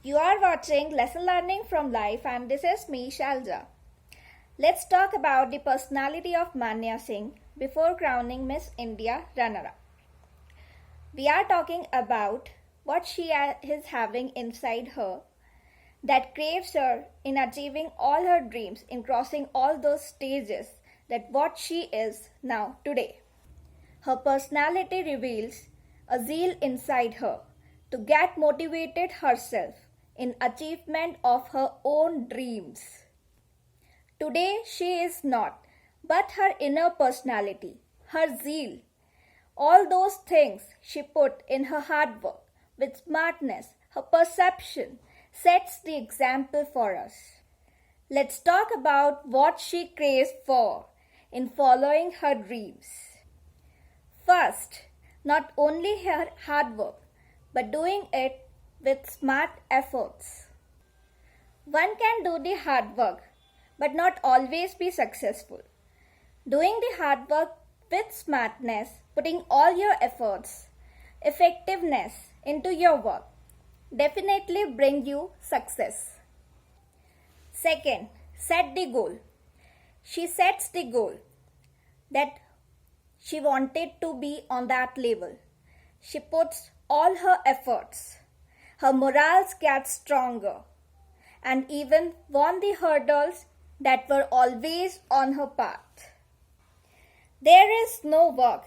You are watching Lesson Learning from Life, and this is me, Shalja. Let's talk about the personality of Manya Singh before crowning Miss India runner-up. We are talking about what she is having inside her that craves her in achieving all her dreams, in crossing all those stages that what she is now today. Her personality reveals a zeal inside her to get motivated herself in achievement of her own dreams. Today she is not, but her inner personality, her zeal, all those things she put in her hard work with smartness, her perception sets the example for us. Let's talk about what she craves for in following her dreams. First, not only her hard work, but doing it with smart efforts. One can do the hard work, but not always be successful. Doing the hard work with smartness, putting all your efforts, effectiveness into your work, definitely bring you success. Second, set the goal. She sets the goal that she wanted to be on that level. She puts all her efforts. Her morals get stronger and even won the hurdles that were always on her path. There is no work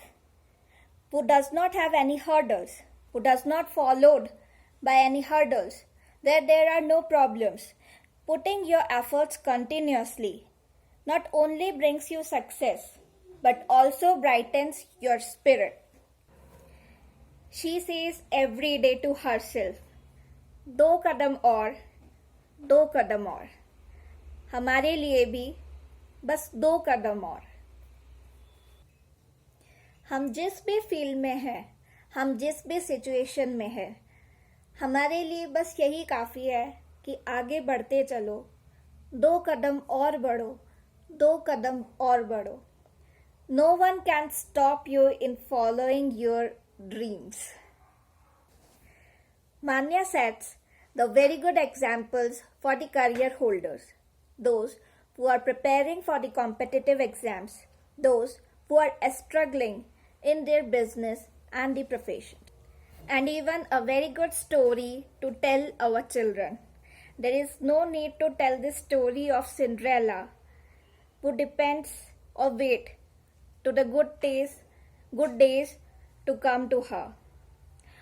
who does not have any hurdles, who does not followed by any hurdles, there are no problems. Putting your efforts continuously not only brings you success, but also brightens your spirit. She says every day to herself, दो कदम और, दो कदम और. हमारे लिए भी बस दो कदम और. हम जिस भी फील्ड में हैं, हम जिस भी सिचुएशन में हैं, हमारे लिए बस यही काफ़ी है कि आगे बढ़ते चलो, दो कदम और बढ़ो, दो कदम और बढ़ो. No one can stop you in following your dreams. Manya sets the very good examples for the career holders, those who are preparing for the competitive exams, those who are struggling in their business and the profession. And even a very good story to tell our children. There is no need to tell the story of Cinderella, who depends or wait to the good days to come to her,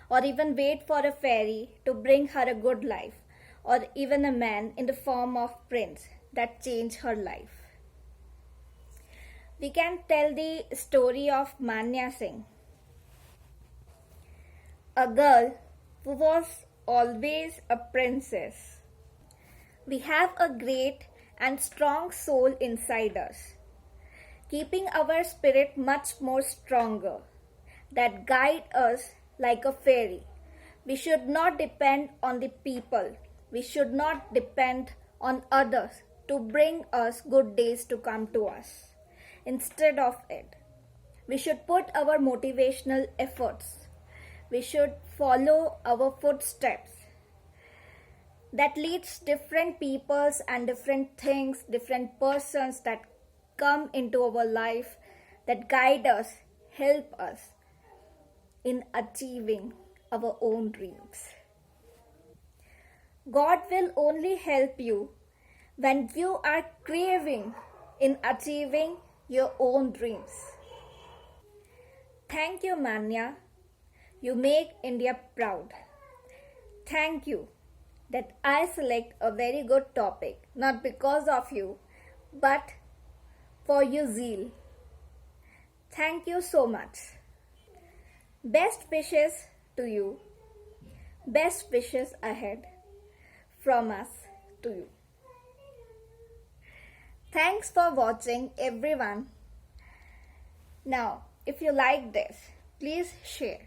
or even wait for a fairy to bring her a good life, or even a man in the form of prince that changed her life. We can tell the story of Manya Singh, a girl who was always a princess. We have a great and strong soul inside us, keeping our spirit much more stronger, that guide us like a fairy. We should not depend on the people. We should not depend on others to bring us good days to come to us. Instead of it, we should put our motivational efforts. We should follow our footsteps that leads different peoples and different things, different persons that come into our life, that guide us, help us in achieving our own dreams. God will only help you when you are craving in achieving your own dreams. Thank you, Manya. You make India proud. Thank you that I select a very good topic, not because of you, but for your zeal. Thank you so much. Best wishes to you. Best wishes ahead from us to you. Thanks for watching, everyone. Now, if you like this, please share.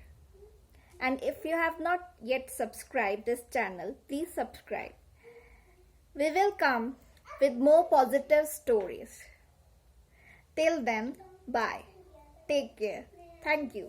And if you have not yet subscribed this channel, please subscribe. We will come with more positive stories. Till then, bye. Take care. Thank you.